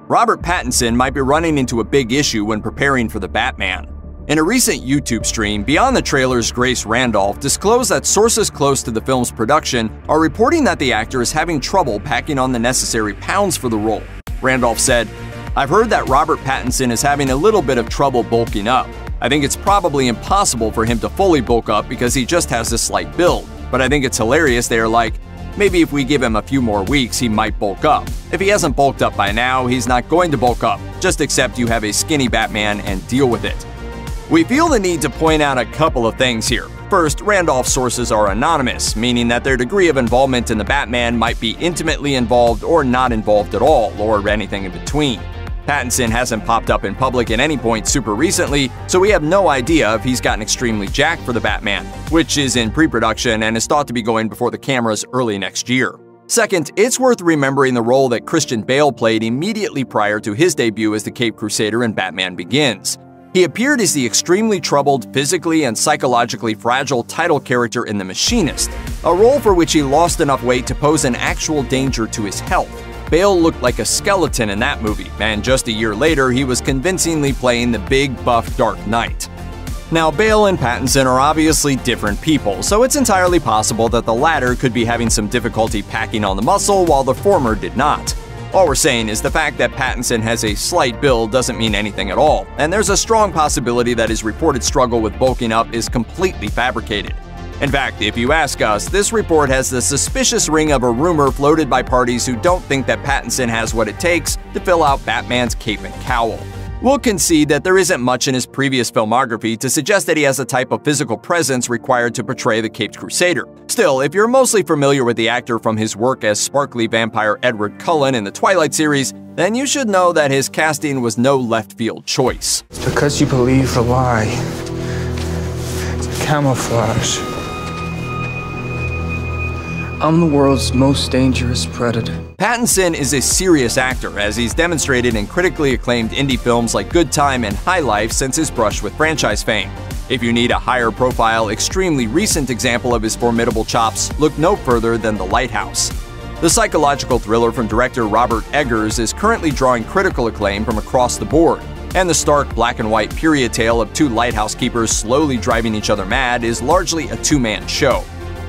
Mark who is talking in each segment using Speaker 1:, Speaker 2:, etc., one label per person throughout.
Speaker 1: Robert Pattinson might be running into a big issue when preparing for the Batman. In a recent YouTube stream, Beyond the Trailer's Grace Randolph disclosed that sources close to the film's production are reporting that the actor is having trouble packing on the necessary pounds for the role. Randolph said, "I've heard that Robert Pattinson is having a little bit of trouble bulking up. I think it's probably impossible for him to fully bulk up because he just has a slight build. But I think it's hilarious they are like, maybe if we give him a few more weeks, he might bulk up. If he hasn't bulked up by now, he's not going to bulk up. Just accept you have a skinny Batman and deal with it." We feel the need to point out a couple of things here. First, Randolph's sources are anonymous, meaning that their degree of involvement in the Batman might be intimately involved or not involved at all, or anything in between. Pattinson hasn't popped up in public at any point super recently, so we have no idea if he's gotten extremely jacked for the Batman, which is in pre-production and is thought to be going before the cameras early next year. Second, it's worth remembering the role that Christian Bale played immediately prior to his debut as the Caped Crusader in Batman Begins. He appeared as the extremely troubled, physically and psychologically fragile title character in The Machinist, a role for which he lost enough weight to pose an actual danger to his health. Bale looked like a skeleton in that movie, and just a year later, he was convincingly playing the big, buff Dark Knight. Now, Bale and Pattinson are obviously different people, so it's entirely possible that the latter could be having some difficulty packing on the muscle while the former did not. All we're saying is the fact that Pattinson has a slight build doesn't mean anything at all, and there's a strong possibility that his reported struggle with bulking up is completely fabricated. In fact, if you ask us, this report has the suspicious ring of a rumor floated by parties who don't think that Pattinson has what it takes to fill out Batman's cape and cowl. We'll concede that there isn't much in his previous filmography to suggest that he has the type of physical presence required to portray the Caped Crusader. Still, if you're mostly familiar with the actor from his work as sparkly vampire Edward Cullen in the Twilight series, then you should know that his casting was no left-field choice.
Speaker 2: It's because you believe the lie. It's a camouflage. I'm the world's most dangerous predator.
Speaker 1: Pattinson is a serious actor, as he's demonstrated in critically acclaimed indie films like Good Time and High Life since his brush with franchise fame. If you need a higher-profile, extremely recent example of his formidable chops, look no further than The Lighthouse. The psychological thriller from director Robert Eggers is currently drawing critical acclaim from across the board, and the stark black-and-white period tale of two lighthouse keepers slowly driving each other mad is largely a two-man show.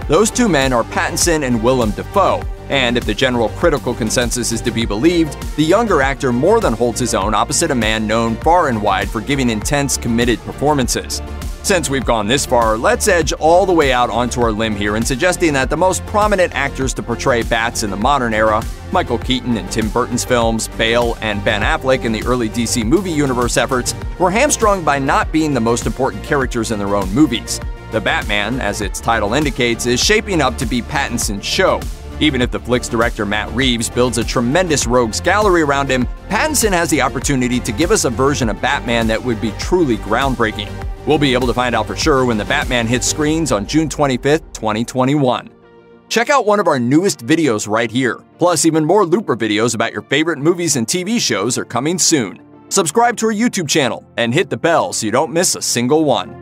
Speaker 1: Those two men are Pattinson and Willem Dafoe, and if the general critical consensus is to be believed, the younger actor more than holds his own opposite a man known far and wide for giving intense, committed performances. Since we've gone this far, let's edge all the way out onto our limb here in suggesting that the most prominent actors to portray Bats in the modern era, Michael Keaton in Tim Burton's films, Bale and Ben Affleck in the early DC movie universe efforts, were hamstrung by not being the most important characters in their own movies. The Batman, as its title indicates, is shaping up to be Pattinson's show. Even if the flick's director Matt Reeves builds a tremendous rogues gallery around him, Pattinson has the opportunity to give us a version of Batman that would be truly groundbreaking. We'll be able to find out for sure when the Batman hits screens on June 25th, 2021. Check out one of our newest videos right here. Plus, even more Looper videos about your favorite movies and TV shows are coming soon. Subscribe to our YouTube channel and hit the bell so you don't miss a single one.